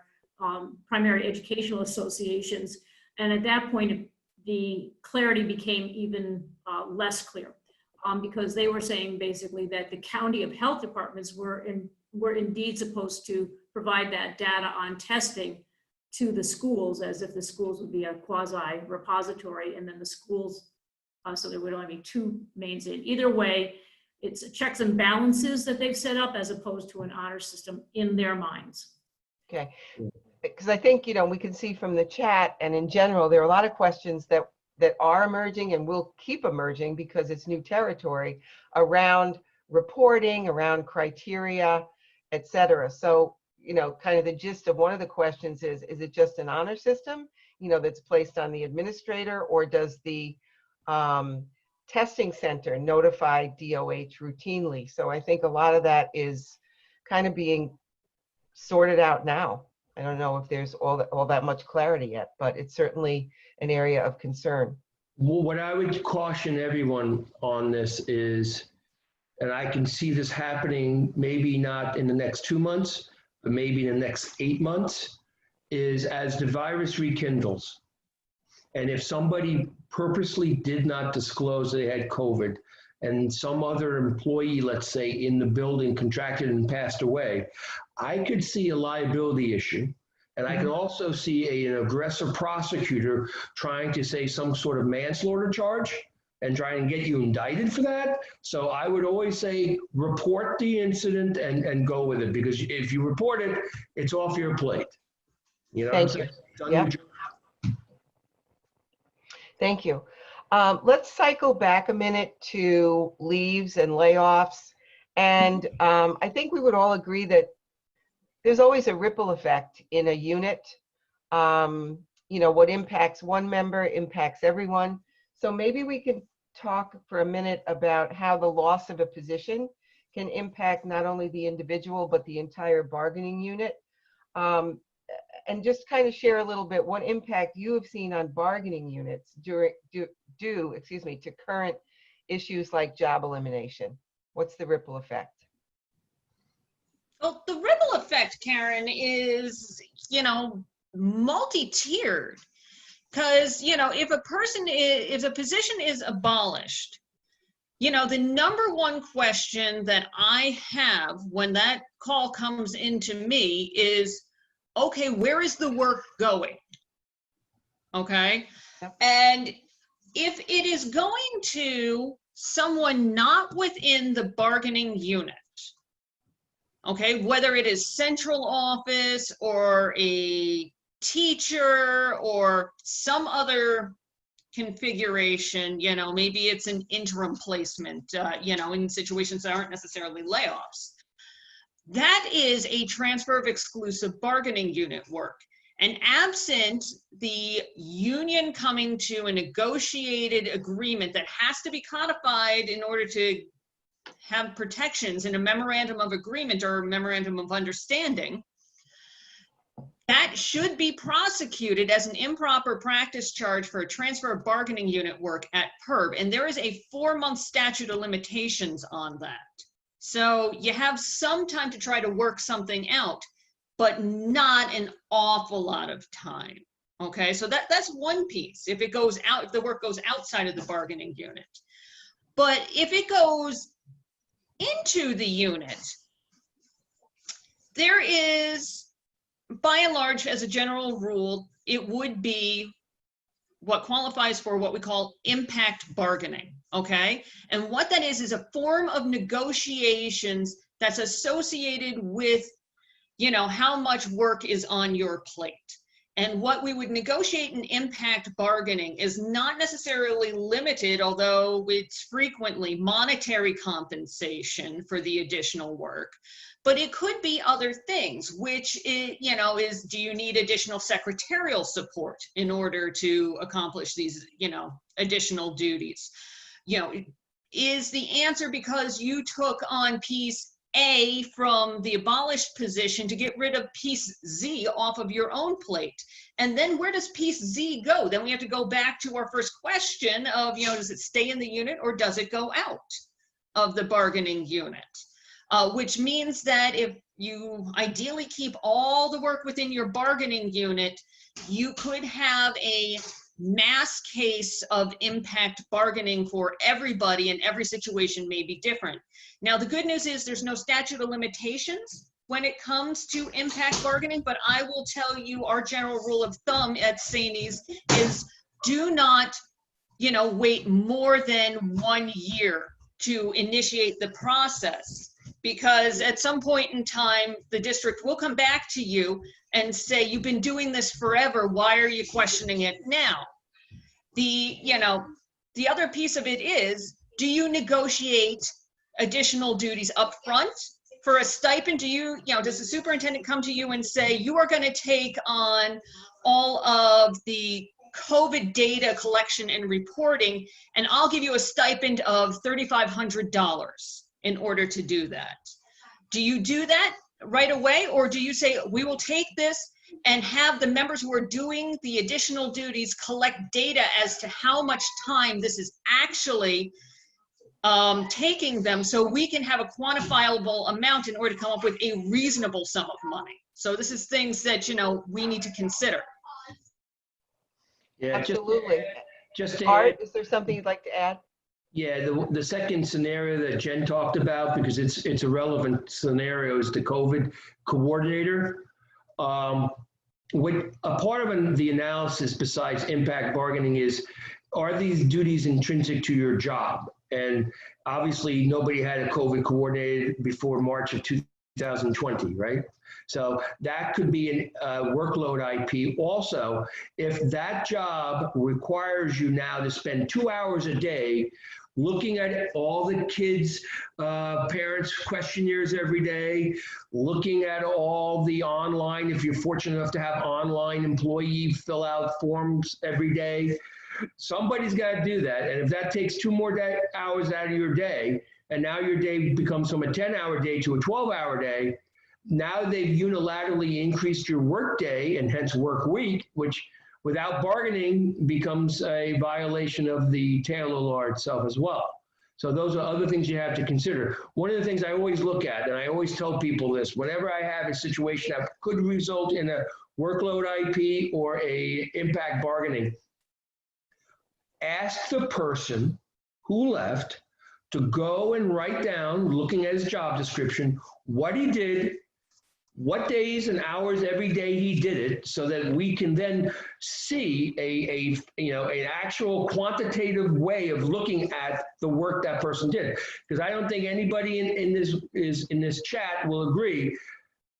primary educational associations. And at that point, the clarity became even less clear because they were saying basically that the county of health departments were indeed supposed to provide that data on testing to the schools, as if the schools would be a quasi repository, and then the schools, so there would only be two mains in. Either way, it's checks and balances that they've set up as opposed to an honor system in their minds. Okay. Because I think, you know, we can see from the chat and in general, there are a lot of questions that are emerging and will keep emerging because it's new territory around reporting, around criteria, et cetera. So, you know, kind of the gist of one of the questions is it just an honor system, you know, that's placed on the administrator, or does the testing center notify DOH routinely? So I think a lot of that is kind of being sorted out now. I don't know if there's all that much clarity yet, but it's certainly an area of concern. Well, what I would caution everyone on this is, and I can see this happening maybe not in the next 2 months, but maybe in the next 8 months, is as the virus rekindles, and if somebody purposely did not disclose they had COVID, and some other employee, let's say, in the building contracted and passed away, I could see a liability issue. And I can also see an aggressive prosecutor trying to say some sort of manslaughter charge and try and get you indicted for that. So I would always say report the incident and go with it, because if you report it, it's off your plate. You know what I'm saying? Done your job. Thank you. Let's cycle back a minute to leaves and layoffs. And I think we would all agree that there's always a ripple effect in a unit. You know, what impacts one member impacts everyone. So maybe we could talk for a minute about how the loss of a position can impact not only the individual, but the entire bargaining unit. And just kind of share a little bit what impact you have seen on bargaining units due to current issues like job elimination. What's the ripple effect? Well, the ripple effect, Karen, is, you know, multi-tiered. Because, you know, if a position is abolished, you know, the number one question that I have when that call comes into me is, okay, where is the work going? Okay. Yep. And if it is going to someone not within the bargaining unit, okay, whether it is central office or a teacher or some other configuration, you know, maybe it's an interim placement, you know, in situations that aren't necessarily layoffs. That is a transfer of exclusive bargaining unit work. And absent the union coming to a negotiated agreement that has to be codified in order to have protections in a memorandum of agreement or a memorandum of understanding, that should be prosecuted as an improper practice charge for a transfer of bargaining unit work at PERB. And there is a 4-month statute of limitations on that. So you have some time to try to work something out, but not an awful lot of time. Okay, so that's one piece. If it goes out, if the work goes outside of the bargaining unit. But if it goes into the unit, there is, by and large, as a general rule, it would be what qualifies for what we call impact bargaining, okay? And what that is a form of negotiations that's associated with, you know, how much work is on your plate. And what we would negotiate in impact bargaining is not necessarily limited, although it's frequently monetary compensation for the additional work. But it could be other things, which is, you know, is, do you need additional secretarial support in order to accomplish these, you know, additional duties? You know, is the answer because you took on piece A from the abolished position to get rid of piece Z off of your own plate? And then where does piece Z go? Then we have to go back to our first question of, you know, does it stay in the unit or does it go out of the bargaining unit? Which means that if you ideally keep all the work within your bargaining unit, you could have a mass case of impact bargaining for everybody, and every situation may be different. Now, the good news is there's no statute of limitations when it comes to impact bargaining, but I will tell you our general rule of thumb at SAANYS is do not, you know, wait more than 1 year to initiate the process. Because at some point in time, the district will come back to you and say, you've been doing this forever, why are you questioning it now? You know, the other piece of it is, do you negotiate additional duties up front? For a stipend, does the superintendent come to you and say, you are going to take on all of the COVID data collection and reporting, and I'll give you a stipend of $3,500 in order to do that? Do you do that right away, or do you say, we will take this and have the members who are doing the additional duties collect data as to how much time this is actually taking them, so we can have a quantifiable amount in order to come up with a reasonable sum of money? So this is things that, you know, we need to consider. Yeah, Absolutely. just to Art, add, is there something you'd like to add? yeah, the second scenario that Jen talked about, because it's a relevant scenario, is the COVID coordinator. What a part of the analysis besides impact bargaining is, are these duties intrinsic to your job? And obviously nobody had a COVID coordinator before March of 2020, right? So that could be a workload IP. Also, if that job requires you now to spend 2 hours a day looking at all the kids' parents' questionnaires every day, looking at all the online, if you're fortunate enough to have online employee fill out forms every day, somebody's got to do that. And if that takes 2 more hours out of your day, and now your day becomes from a 10-hour day to a 12-hour day, now they've unilaterally increased your work day and hence work week, which without bargaining becomes a violation of the Taylor law itself as well. So those are other things you have to consider. One of the things I always look at, and I always tell people this, whenever I have a situation that could result in a workload IP or a impact bargaining, ask the person who left to go and write down, looking at his job description, what he did, what days and hours every day he did it, so that we can then see an actual quantitative way of looking at the work that person did. Because I don't think anybody in this chat will agree.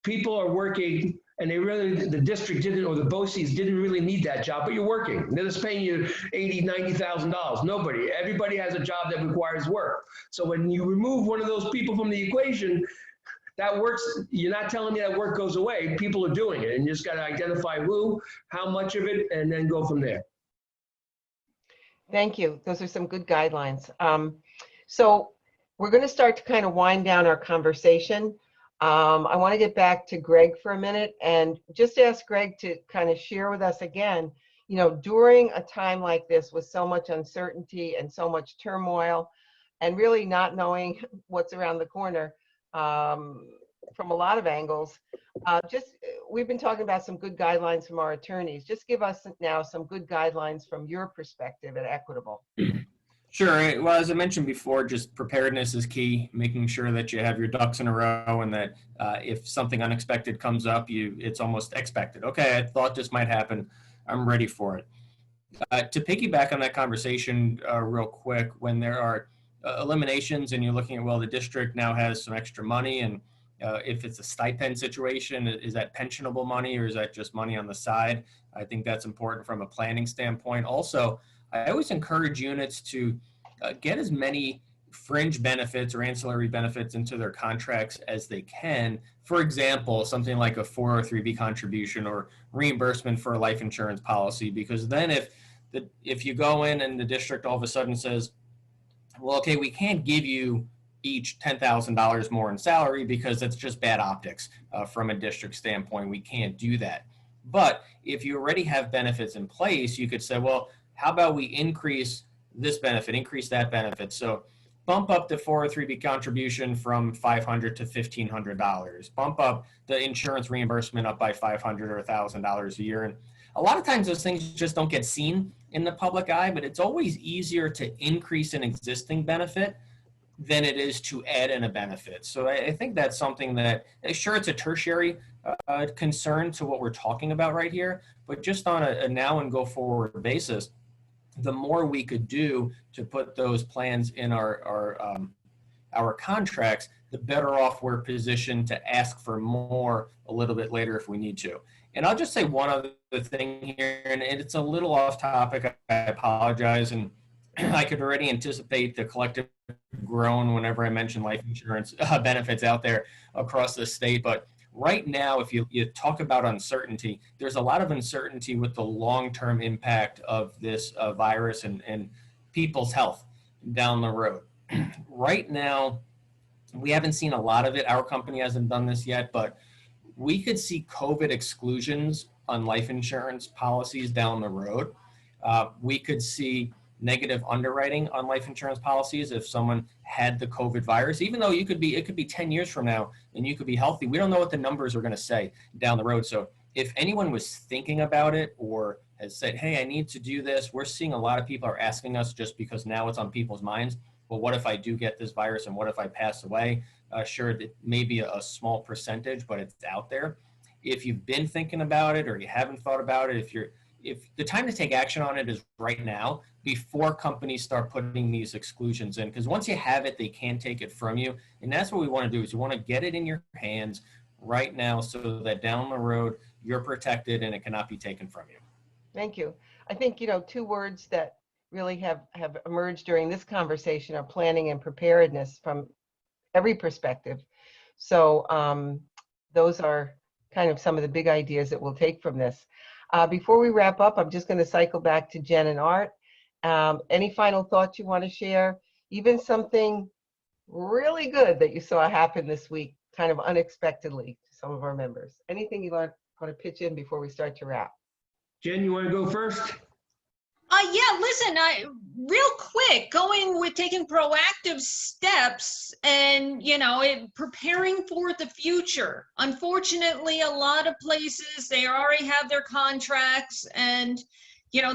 People are working, and the district didn't, or the BOCES didn't really need that job, but you're working. They're just paying you $80,000, $90,000. Everybody has a job that requires work. So when you remove one of those people from the equation, that works. You're not telling me that work goes away. People are doing it, and you just got to identify who, how much of it, and then go from there. Thank you. Those are some good guidelines. So we're going to start to kind of wind down our conversation. I want to get back to Greg for a minute and just ask Greg to kind of share with us again, you know, during a time like this with so much uncertainty and so much turmoil and really not knowing what's around the corner from a lot of angles, we've been talking about some good guidelines from our attorneys. Just give us now some good guidelines from your perspective at Equitable. Sure. Well, as I mentioned before, just preparedness is key, making sure that you have your ducks in a row and that if something unexpected comes up, it's almost expected. Okay, I thought this might happen. I'm ready for it. To piggyback on that conversation real quick, when there are eliminations and you're looking at, well, the district now has some extra money, and if it's a stipend situation, is that pensionable money or is that just money on the side? I think that's important from a planning standpoint. Also, I always encourage units to get as many fringe benefits or ancillary benefits into their contracts as they can. For example, something like a 403B contribution or reimbursement for a life insurance policy, because then if you go in and the district all of a sudden says, well, okay, we can't give you each $10,000 more in salary because that's just bad optics from a district standpoint. We can't do that. But if you already have benefits in place, you could say, well, how about we increase this benefit, increase that benefit? So bump up the 403B contribution from $500 to $1,500. Bump up the insurance reimbursement up by $500 or $1,000 a year. And a lot of times those things just don't get seen in the public eye, but it's always easier to increase an existing benefit than it is to add in a benefit. So I think that's something that, sure, it's a tertiary concern to what we're talking about right here, but just on a now and go forward basis, the more we could do to put those plans in our contracts, the better off we're positioned to ask for more a little bit later if we need to. And I'll just say one other thing here, and it's a little off topic. I apologize, and I could already anticipate the collective groan whenever I mention life insurance benefits out there across the state. But right now, if you talk about uncertainty, there's a lot of uncertainty with the long-term impact of this virus and people's health down the road. Right now, we haven't seen a lot of it. Our company hasn't done this yet, but we could see COVID exclusions on life insurance policies down the road. We could see negative underwriting on life insurance policies if someone had the COVID virus, even though it could be 10 years from now and you could be healthy. We don't know what the numbers are going to say down the road. So if anyone was thinking about it or has said, hey, I need to do this, we're seeing a lot of people are asking us just because now it's on people's minds. Well, what if I do get this virus and what if I pass away? Sure, it may be a small percentage, but it's out there. If you've been thinking about it or you haven't thought about it, if the time to take action on it is right now, before companies start putting these exclusions in, because once you have it, they can take it from you. And that's what we want to do, is we want to get it in your hands right now so that down the road, you're protected and it cannot be taken from you. Thank you. I think, two words that really have emerged during this conversation are planning and preparedness from every perspective. So those are kind of some of the big ideas that we'll take from this. Before we wrap up, I'm just going to cycle back to Jen and Art. Any final thoughts you want to share? Even something really good that you saw happen this week, kind of unexpectedly to some of our members. Anything you want to pitch in before we start to wrap? Jen, you want to go first? Yeah, listen, real quick, going with taking proactive steps and, preparing for the future. Unfortunately, a lot of places, they already have their contracts and,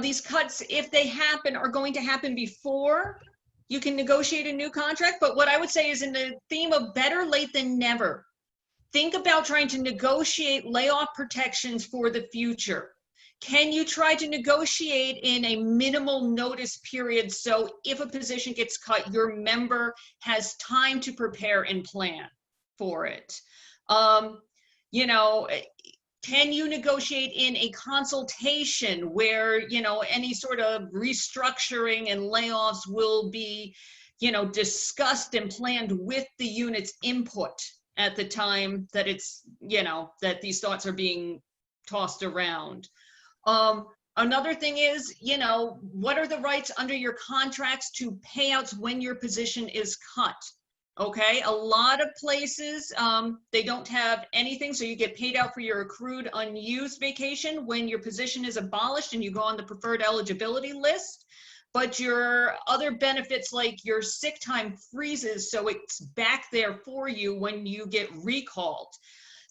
these cuts, if they happen, are going to happen before you can negotiate a new contract. But what I would say is, in the theme of better late than never, think about trying to negotiate layoff protections for the future. Can you try to negotiate in a minimal notice period so if a position gets cut, your member has time to prepare and plan for it? Can you negotiate in a consultation where, any sort of restructuring and layoffs will be, discussed and planned with the unit's input at the time that it's, that these thoughts are being tossed around? Another thing is, what are the rights under your contracts to payouts when your position is cut? Okay, a lot of places, they don't have anything, so you get paid out for your accrued unused vacation when your position is abolished and you go on the preferred eligibility list. But your other benefits, like your sick time, freezes, so it's back there for you when you get recalled.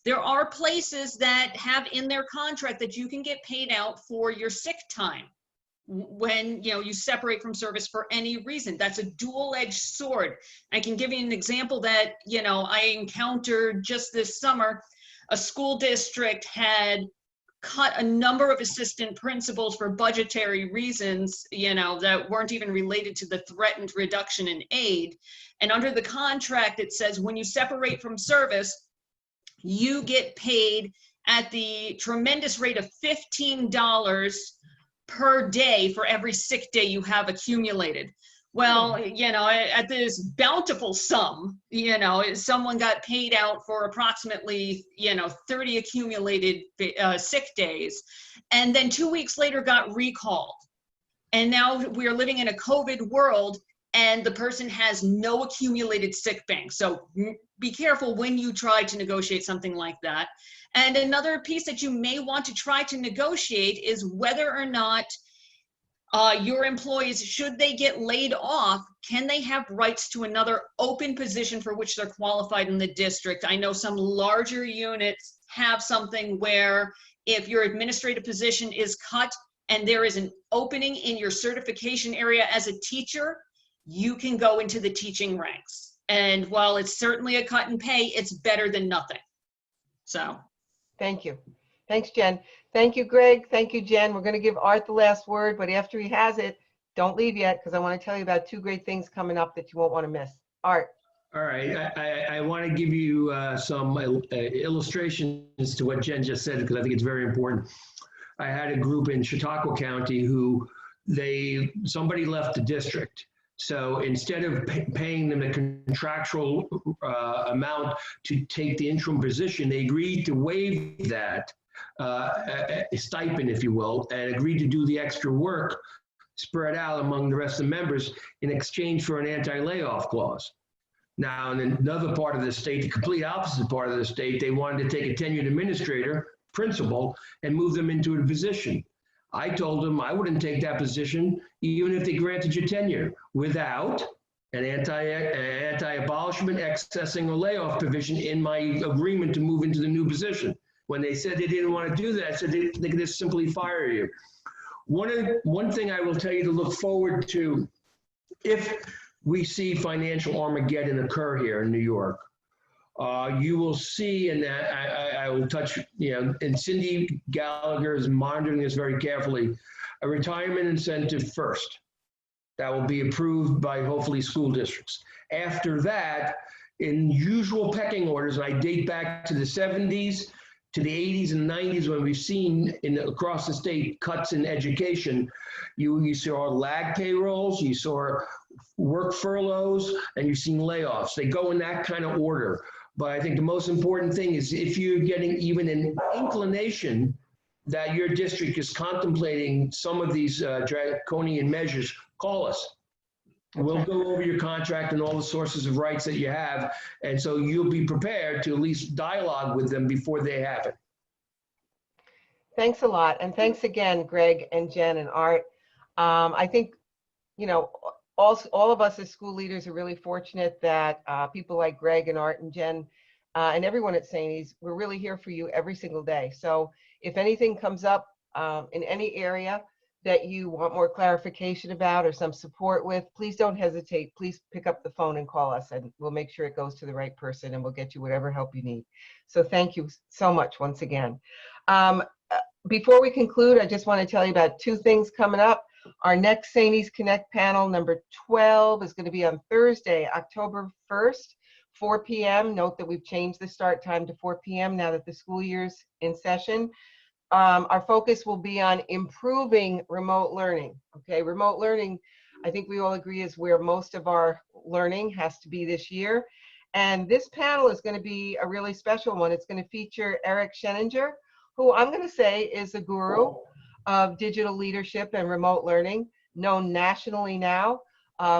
There are places that have in their contract that you can get paid out for your sick time when you separate from service for any reason. That's a dual-edged sword. I can give you an example that I encountered just this summer. A school district had cut a number of assistant principals for budgetary reasons, that weren't even related to the threatened reduction in aid. And under the contract, it says when you separate from service, you get paid at the tremendous rate of $15 per day for every sick day you have accumulated. Well, at this bountiful sum, someone got paid out for approximately, 30 accumulated sick days, and then 2 weeks later got recalled. And now we're living in a COVID world, and the person has no accumulated sick bank. So be careful when you try to negotiate something like that. And another piece that you may want to try to negotiate is whether or not your employees, should they get laid off, can they have rights to another open position for which they're qualified in the district? I know some larger units have something where if your administrative position is cut and there is an opening in your certification area as a teacher, you can go into the teaching ranks. And while it's certainly a cut in pay, it's better than nothing. So. Thank you. Thanks, Jen. Thank you, Greg. Thank you, Jen. We're going to give Art the last word, but after he has it, don't leave yet, because I want to tell you about two great things coming up that you won't want to miss. Art. All right, I want to give you some illustrations to what Jen just said, because I think it's very important. I had a group in Chautauqua County who somebody left the district. So instead of paying them a contractual amount to take the interim position, they agreed to waive that a stipend, if you will, and agreed to do the extra work spread out among the rest of the members in exchange for an anti-layoff clause. Now, in another part of the state, the complete opposite part of the state, they wanted to take a tenured administrator, principal, and move them into a position. I told them I wouldn't take that position, even if they granted you tenure, without an anti-abolishment, accessing, or layoff provision in my agreement to move into the new position. When they said they didn't want to do that, I said they could just simply fire you. One thing I will tell you to look forward to, if we see financial Armageddon occur here in New York, you will see, and I will touch, and Cindy Gallagher is monitoring this very carefully, a retirement incentive first. That will be approved by hopefully school districts. After that, in usual pecking orders, and I date back to the 70s, to the 80s and 90s, when we've seen across the state cuts in education, you saw lag payrolls, you saw work furloughs, and you've seen layoffs. They go in that kind of order. But I think the most important thing is if you're getting even an inclination that your district is contemplating some of these draconian measures, call us. We'll go over your contract and all the sources of rights that you have. And so you'll be prepared to at least dialogue with them before they happen. Thanks a lot. And thanks again, Greg and Jen and Art. I think, all of us as school leaders are really fortunate that people like Greg and Art and Jen and everyone at SAANYS, we're really here for you every single day. So if anything comes up in any area that you want more clarification about or some support with, please don't hesitate. Please pick up the phone and call us, and we'll make sure it goes to the right person, and we'll get you whatever help you need. So thank you so much once again. Before we conclude, I just want to tell you about two things coming up. Our next SAANYS Connect panel, number 12, is going to be on Thursday, October 1st, 4 p.m. Note that we've changed the start time to 4 p.m. now that the school year's in session. Our focus will be on improving remote learning. Okay, remote learning, I think we all agree, is where most of our learning has to be this year. And this panel is going to be a really special one. It's going to feature Eric Scheninger, who I'm going to say is a guru of digital leadership and remote learning, known nationally now.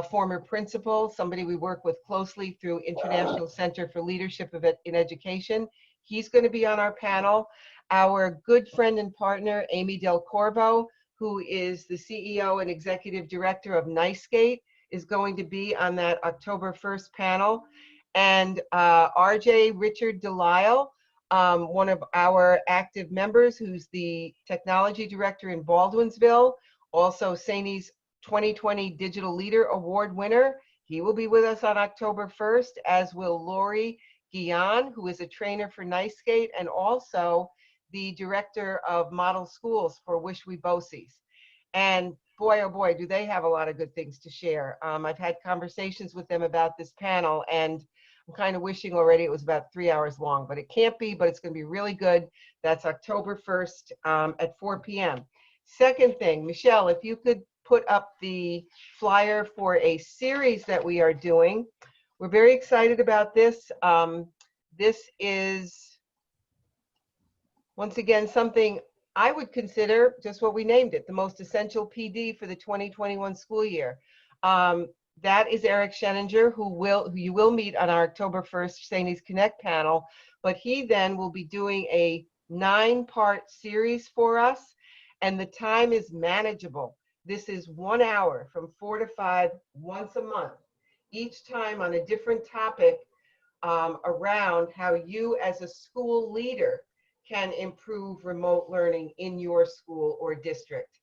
former principal, somebody we work with closely through International Center for Leadership in Education. He's going to be on our panel. Our good friend and partner, Amy Del Corvo, who is the CEO and Executive Director of NYSCATE, is going to be on that October 1st panel. And RJ Richard Delisle, one of our active members, who's the Technology Director in Baldwinsville, also SAANYS 2020 Digital Leader Award winner. He will be with us on October 1st, as will Lori Guillen, who is a trainer for NYSCATE and also the Director of Model Schools for Wish We BOCES. And boy, oh boy, do they have a lot of good things to share. I've had conversations with them about this panel, and I'm kind of wishing already it was about 3 hours long, but it can't be, but it's going to be really good. That's October 1st at 4 p.m. Second thing, Michelle, if you could put up the flyer for a series that we are doing. We're very excited about this. This is, once again, something I would consider just what we named it, the most essential PD for the 2021 school year. That is Eric Scheninger, who you will meet on our October 1st SAANYS Connect panel, but he then will be doing a 9-part series for us, and the time is manageable. This is 1 hour from 4 to 5 once a month, each time on a different topic around how you as a school leader can improve remote learning in your school or district.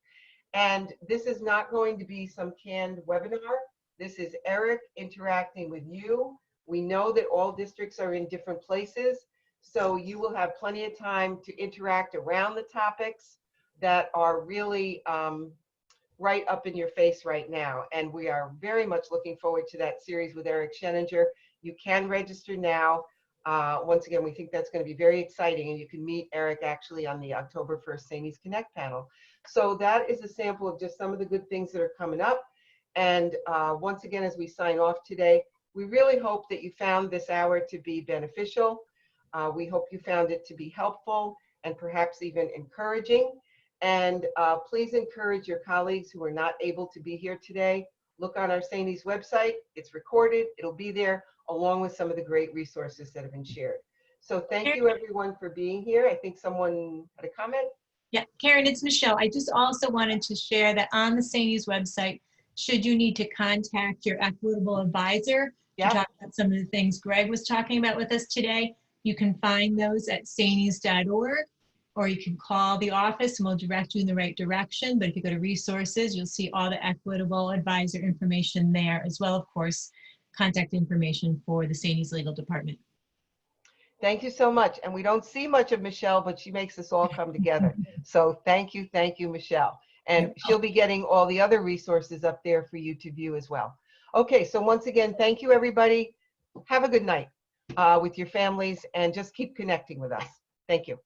And this is not going to be some canned webinar. This is Eric interacting with you. We know that all districts are in different places, so you will have plenty of time to interact around the topics that are really right up in your face right now. And we are very much looking forward to that series with Eric Scheninger. You can register now. Once again, we think that's going to be very exciting, and you can meet Eric actually on the October 1st SAANYS Connect panel. So that is a sample of just some of the good things that are coming up. And once again, as we sign off today, we really hope that you found this hour to be beneficial. We hope you found it to be helpful and perhaps even encouraging. And please encourage your colleagues who are not able to be here today. Look on our SAANYS website. It's recorded. It'll be there along with some of the great resources that have been shared. So thank you everyone for being here. I think someone had a comment. Yeah, Karen, it's Michelle. I just also wanted to share that on the SAANYS website, should you need to contact your equitable advisor to talk about some of the things Greg was talking about with us today, you can find those at saanys.org, or you can call the office and we'll direct you in the right direction. But if you go to resources, you'll see all the equitable advisor information there, as well, of course, contact information for the SAANYS legal department. Thank you so much. And we don't see much of Michelle, but she makes us all come together. So thank you, Michelle. And she'll be getting all the other resources up there for you to view as well. Okay, so once again, thank you, everybody. Have a good night with your families, and just keep connecting with us. Thank you.